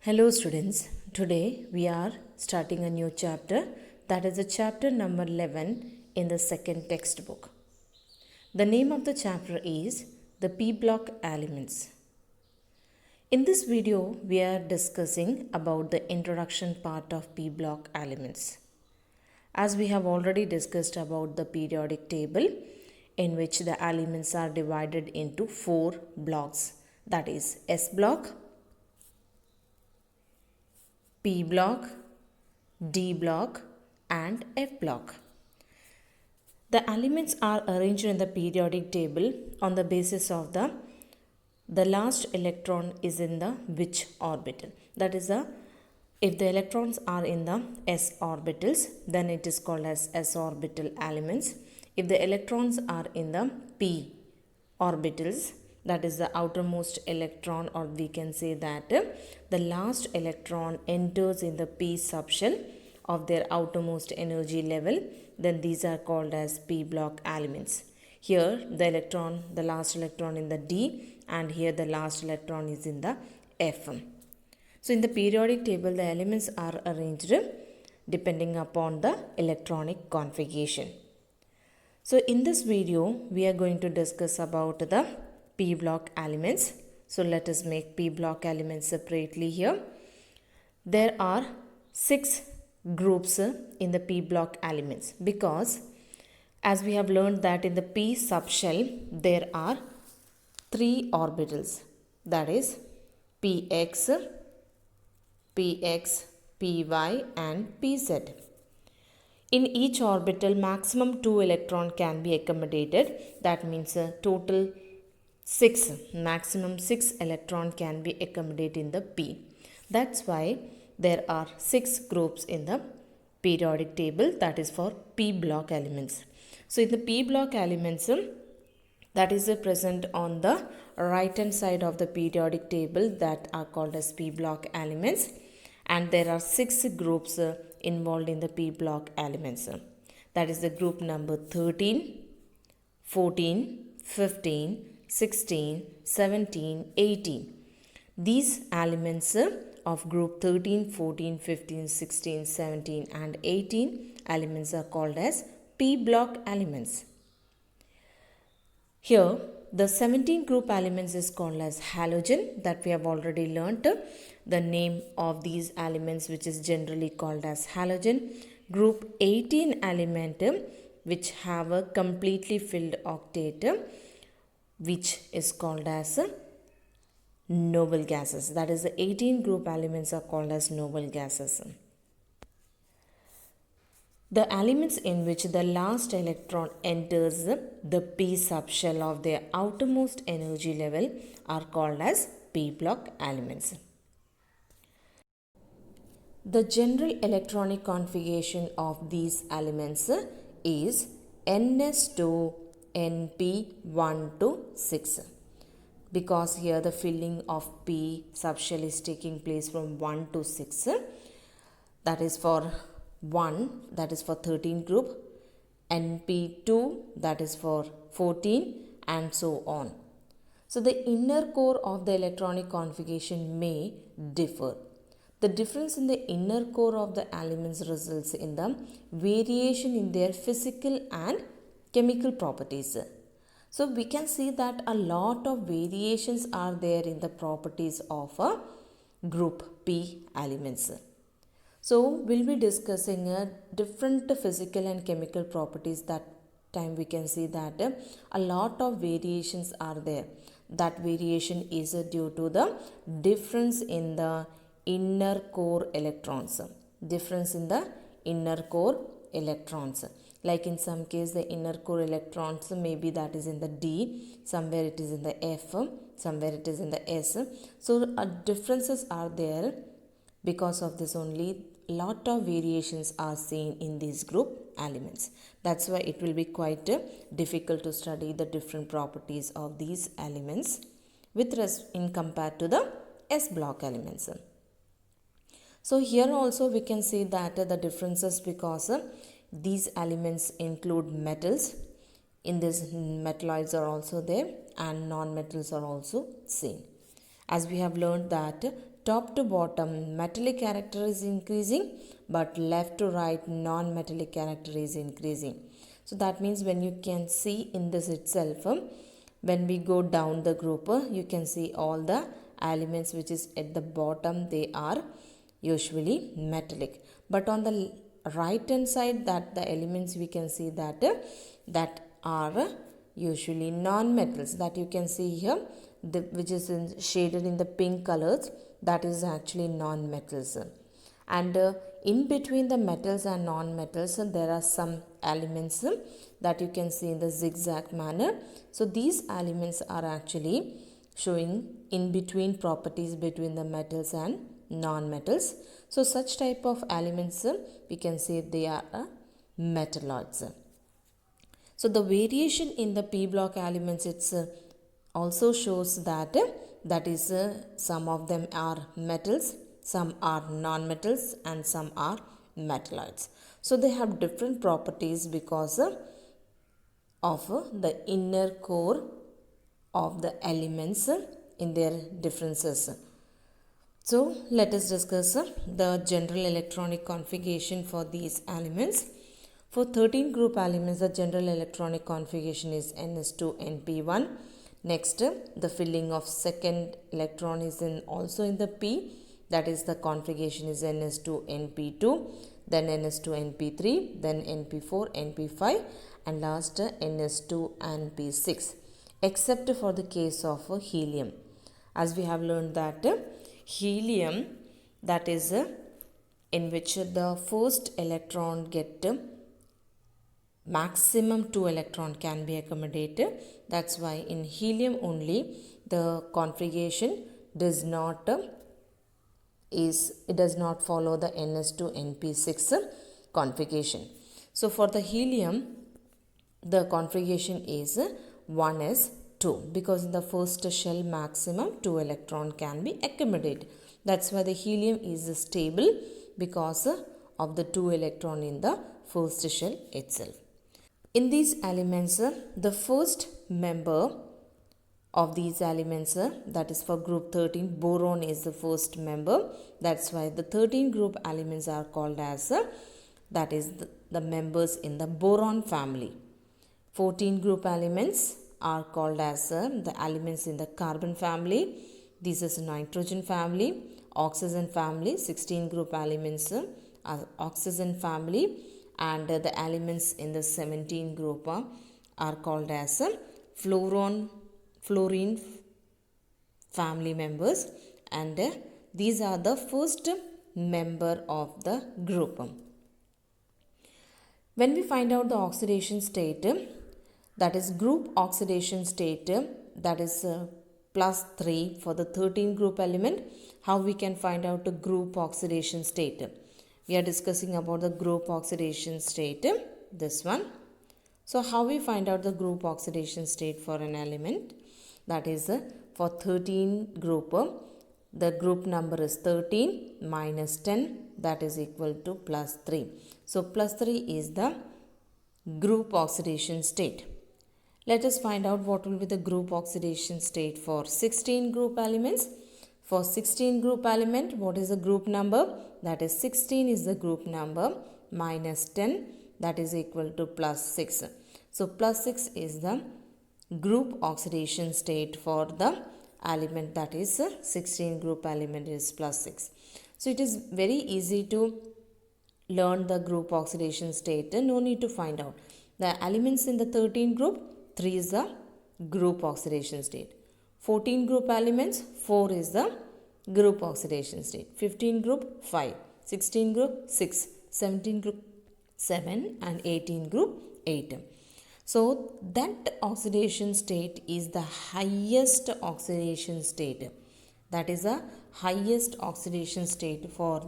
Hello students, today we are starting a new chapter, that is the chapter number 11 in the second textbook. The name of the chapter is the P block elements. In this video we are discussing about the introduction part of P block elements. As we have already discussed about the periodic table in which the elements are divided into 4 blocks, that is S block, P block, D block and F block. The elements are arranged in the periodic table on the basis of the last electron is in the which orbital. That is if the electrons are in the s orbitals, then it is called as s orbital elements. If the electrons are in the p orbitals, that is the outermost electron, or we can say that the last electron enters in the p subshell of their outermost energy level, then these are called as p block elements. Here the last electron in the d, and here the last electron is in the f. So in the periodic table the elements are arranged depending upon the electronic configuration. So in this video we are going to discuss about the P block elements. So let us make P block elements separately here. There are 6 groups in the P block elements, because as we have learned that in the P subshell there are 3 orbitals, that is Px, Px, Py and Pz. In each orbital maximum 2 electron can be accommodated. That means a total 6, maximum 6 electron can be accommodated in the P. That's why there are 6 groups in the periodic table, that is for P block elements. So in the P block elements, that is present on the right hand side of the periodic table, that are called as P block elements, and there are 6 groups involved in the P block elements. That is the group number 13, 14, 15, 16, 17, 18. These elements of group 13, 14, 15, 16, 17 and 18 elements are called as P block elements. Here the 17 group elements is called as halogen, that we have already learnt the name of these elements, which is generally called as halogen. Group 18 element which have a completely filled octet, which is called as noble gases. That is the 18 group elements are called as noble gases. The elements in which the last electron enters the P subshell of their outermost energy level are called as P block elements. The general electronic configuration of these elements is NS2 NP1 to 6, because here the filling of P subshell is taking place from 1 to 6. That is for 1, that is for 13 group, NP2 that is for 14, and so on. So the inner core of the electronic configuration may differ. The difference in the inner core of the elements results in the variation in their physical and chemical properties. So we can see that a lot of variations are there in the properties of a group P elements. So we'll be discussing different physical and chemical properties. That time we can see that a lot of variations are there. That variation is due to the difference in the inner core electrons. Difference in the inner core electrons. Like in some case the inner core electrons, maybe that is in the D, somewhere it is in the F, somewhere it is in the S. So differences are there. Because of this only lot of variations are seen in these group elements. That's why it will be quite difficult to study the different properties of these elements in compared to the S block elements. So here also we can see that the differences, because these elements include metals. In this, metalloids are also there and non-metals are also seen. As we have learned that top to bottom metallic character is increasing, but left to right non-metallic character is increasing. So that means when you can see in this itself, when we go down the group, you can see all the elements which is at the bottom, they are usually metallic. But on the right hand side, that the elements we can see that that are usually non-metals, that you can see here, which is shaded in the pink colors, that is actually non-metals. And in between the metals and non-metals, there are some elements that you can see in the zigzag manner. So these elements are actually showing in between properties between the metals and non-metals. So such type of elements we can say they are metalloids. So the variation in the p block elements, it's also shows that that is some of them are metals, some are non-metals, and some are metalloids. So they have different properties because of the inner core of the elements in their differences. So let us discuss the general electronic configuration for these elements. For 13 group elements, the general electronic configuration is ns2np1. Next, the filling of second electron is also in the p, that is the configuration is ns2np2, then ns2np3, then np4, np5, and last ns2np6, except for the case of helium. As we have learned that helium, that is in which the first electron get maximum 2 electron can be accommodated. That's why in helium only the configuration does not follow the ns2np6 configuration. So for the helium, the configuration is 1s2, because in the first shell maximum 2 electron can be accommodated. That's why the helium is stable, because of the 2 electron in the first shell itself. In these elements, the first member of these elements, that is for group 13, boron is the first member. That's why the 13 group elements are called as that is the members in the boron family. 14 group elements are called as the elements in the carbon family. This is nitrogen family. Oxygen family, 16 group elements are oxygen family, and the elements in the 17 group are called as fluorine family members, and these are the first member of the group. When we find out the oxidation state, that is group oxidation state, that is plus 3 for the 13 group element. How we can find out the group oxidation state? We are discussing about the group oxidation state, this one. So how we find out the group oxidation state for an element? That is for 13 group, the group number is 13 minus 10, that is equal to plus 3. So plus 3 is the group oxidation state. Let us find out what will be the group oxidation state for 16 group elements. For 16 group element, what is the group number? That is 16 is the group number minus 10, that is equal to plus 6. So plus 6 is the group oxidation state for the element, that is 16 group element is plus 6. So it is very easy to learn the group oxidation state. No need to find out. The elements in the 13 group, 3 is the group oxidation state. 14 group elements, 4 is the group oxidation state. 15 group, 5. 16 group, 6. 17 group, 7. And 18 group, 8. So that oxidation state is the highest oxidation state. That is the highest oxidation state for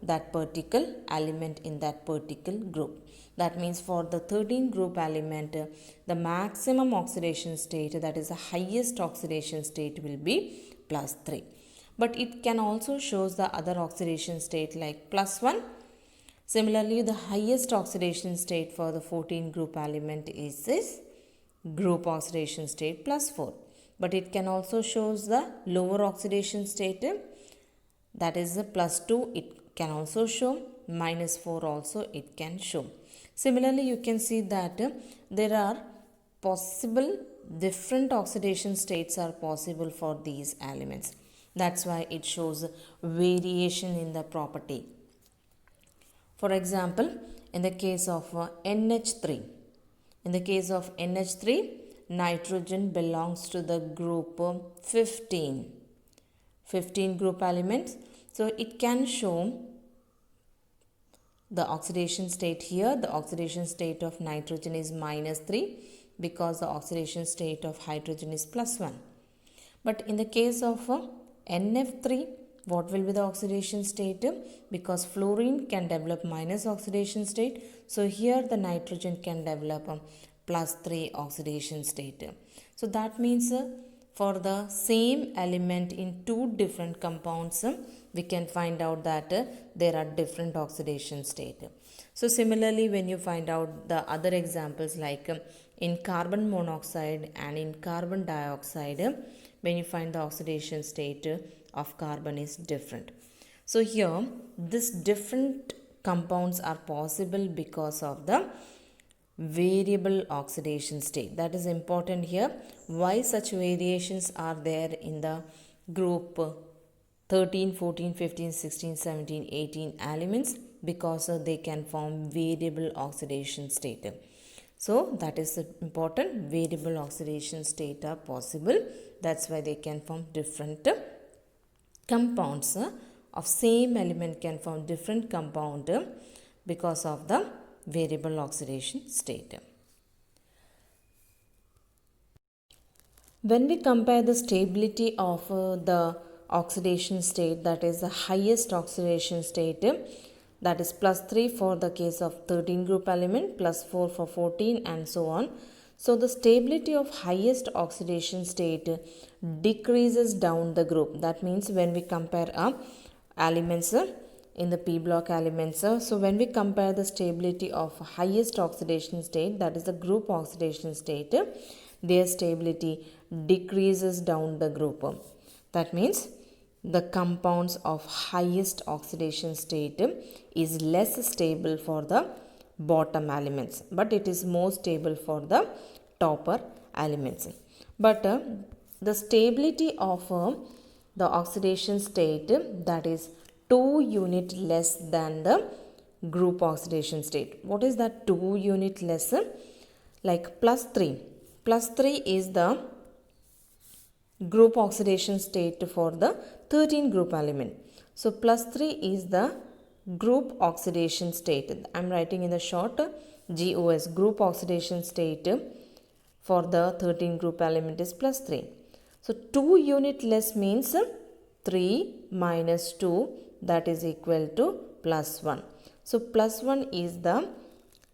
that particular element in that particular group. That means for the 13 group element, the maximum oxidation state, that is the highest oxidation state, will be plus 3. But it can also show the other oxidation state like plus 1. Similarly, the highest oxidation state for the 14 group element is this group oxidation state plus 4. But it can also show the lower oxidation state that is the plus 2 it can also show, minus 4 also it can show. Similarly, you can see that there are possible different oxidation states are possible for these elements. That's why it shows variation in the property. For example, in the case of NH3, nitrogen belongs to the group 15 group elements. So it can show the oxidation state here. The oxidation state of nitrogen is -3 because the oxidation state of hydrogen is +1. But in the case of NF3, what will be the oxidation state? Because fluorine can develop minus oxidation state. So here the nitrogen can develop a +3 oxidation state. So that means for the same element in two different compounds, we can find out that there are different oxidation state. So similarly, when you find out the other examples like in carbon monoxide and in carbon dioxide, when you find the oxidation state of carbon is different. So here this different compounds are possible because of the variable oxidation state. That is important here. Why such variations are there in the group 13, 14, 15, 16, 17, 18 elements? Because they can form variable oxidation state. So that is important. Variable oxidation state are possible. That's why they can form different compounds of same element can form different compound because of the variable oxidation state. When we compare the stability of the oxidation state, that is the highest oxidation state, that is +3 for the case of 13 group element, +4 for 14 and so on. So the stability of highest oxidation state decreases down the group. That means when we compare elements in the p block elements, so when we compare the stability of highest oxidation state, that is the group oxidation state, their stability decreases down the group. That means the compounds of highest oxidation state is less stable for the bottom elements, but it is more stable for the topper elements. But the stability of the oxidation state, that is 2 unit less than the group oxidation state. What is that 2 unit less? Like +3. +3 is the group oxidation state for the 13 group element. So +3 is the group oxidation state. I am writing in the short GOS, group oxidation state for the 13 group element is +3. So 2 unit less means 3 minus 2, that is equal to +1. So +1 is the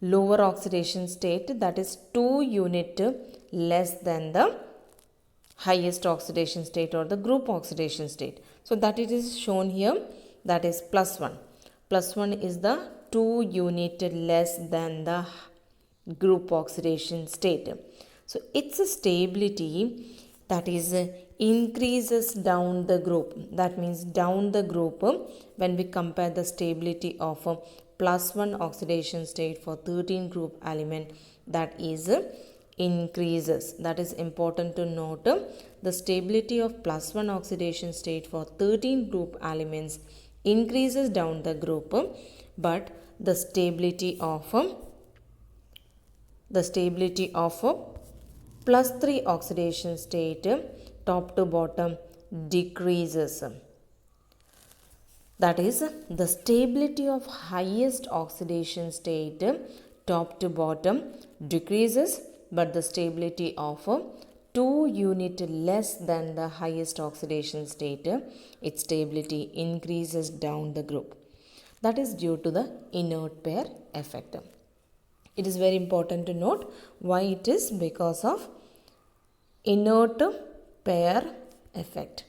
lower oxidation state, that is 2 unit less than the highest oxidation state or the group oxidation state. So that it is shown here, that is +1. +1 is the 2 unit less than the group oxidation state. So its stability, that is increases down the group. That means down the group, when we compare the stability of +1 oxidation state for 13 group element, that is increases. That is important to note. The stability of +1 oxidation state for 13 group elements increases down the group, but the stability of +3 oxidation state top to bottom decreases. That is, the stability of highest oxidation state top to bottom decreases, but the stability of 2 unit less than the highest oxidation state, its stability increases down the group. That is due to the inert pair effect. It is very important to note why it is, because of inert pair effect.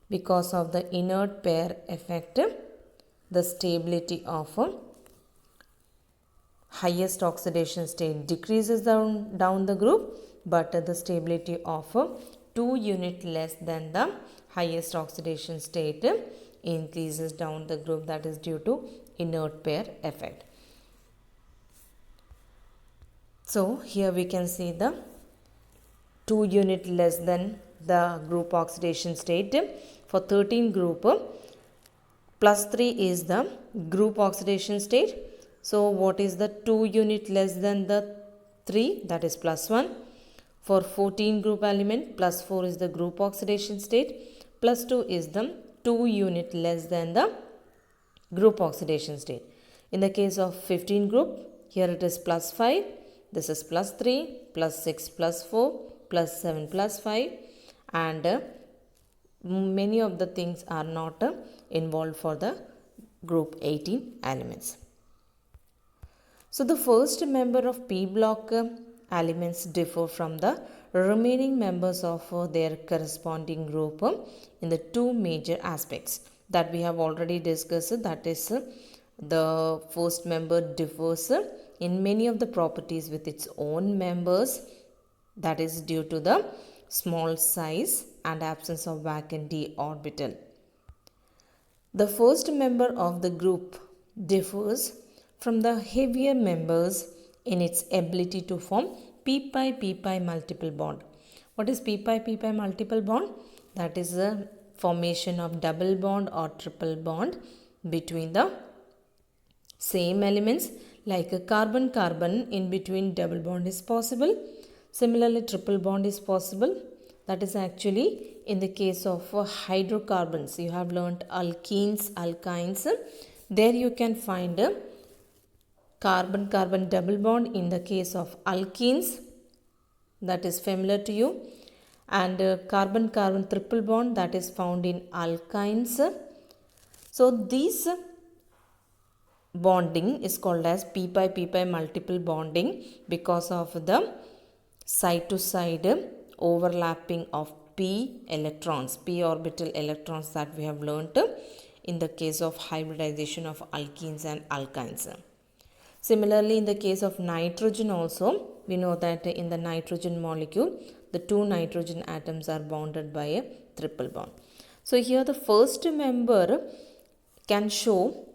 Because of the inert pair effect, the stability of highest oxidation state decreases down the group, but the stability of 2 unit less than the highest oxidation state increases down the group, that is due to inert pair effect. So here we can see the 2 unit less than the group oxidation state. For 13 group, plus 3 is the group oxidation state. So what is the 2 unit less than the 3? That is plus 1. For 14 group element, plus 4 is the group oxidation state. Plus 2 is the 2 unit less than the group oxidation state. In the case of 15 group, here it is plus 5. This is plus 3, plus 6, plus 4, plus 7, plus 5, and many of the things are not involved for the group 18 elements. So the first member of P block elements differ from the remaining members of their corresponding group in the two major aspects that we have already discussed. That is, the first member differs in many of the properties with its own members, that is due to the small size and absence of vacant d orbital. The first member of the group differs from the heavier members in its ability to form p-pi multiple bond. What is p-pi multiple bond? That is a formation of double bond or triple bond between the same elements. Like a carbon-carbon, in between double bond is possible. Similarly, triple bond is possible. That is actually in the case of hydrocarbons. You have learnt alkenes, alkynes. There you can find a carbon-carbon double bond in the case of alkenes. That is familiar to you. And carbon-carbon triple bond, that is found in alkynes. So these bonding is called as p-pi multiple bonding because of the side to side overlapping of p electrons, p orbital electrons that we have learnt in the case of hybridization of alkenes and alkynes. Similarly, in the case of nitrogen also, we know that in the nitrogen molecule, the two nitrogen atoms are bonded by a triple bond. So here the first member can show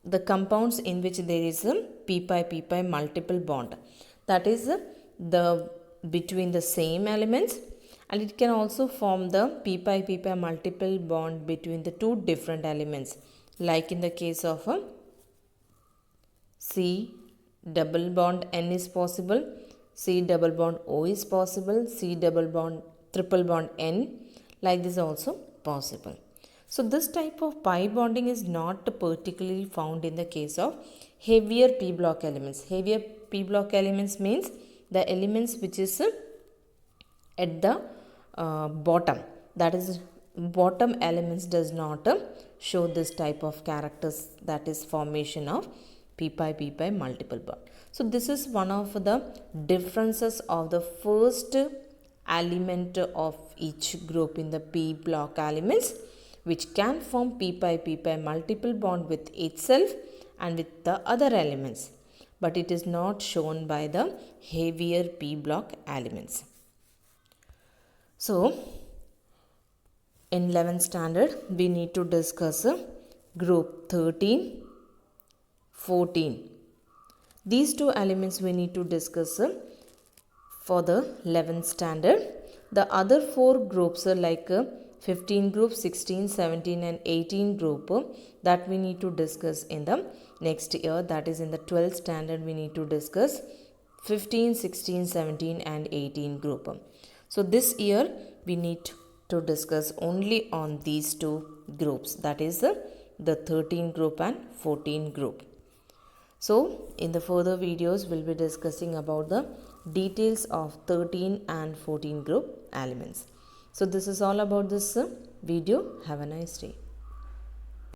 the compounds in which there is a p-pi multiple bond. That is the between the same elements, and it can also form the p-pi multiple bond between the two different elements, like in the case of a C double bond N is possible, C double bond O is possible, C double bond triple bond N, like this also possible. So this type of pi bonding is not particularly found in the case of heavier p block elements. Heavier p block elements means the elements which is at the bottom, that is bottom elements does not show this type of characters, that is formation of p-pi multiple bond. So this is one of the differences of the first element of each group in the p block elements, which can form p-pi multiple bond with itself and with the other elements, but it is not shown by the heavier p block elements. So in 11th standard we need to discuss group 13, 14. These two elements we need to discuss for the 11th standard. The other four groups are like 15 group, 16, 17 and 18 group that we need to discuss in the next year, that is in the 12th standard we need to discuss 15, 16, 17 and 18 group. So this year we need to discuss only on these two groups, that is the 13 group and 14 group. So in the further videos we'll be discussing about the details of 13 and 14 group elements. So this is all about this video. Have a nice day.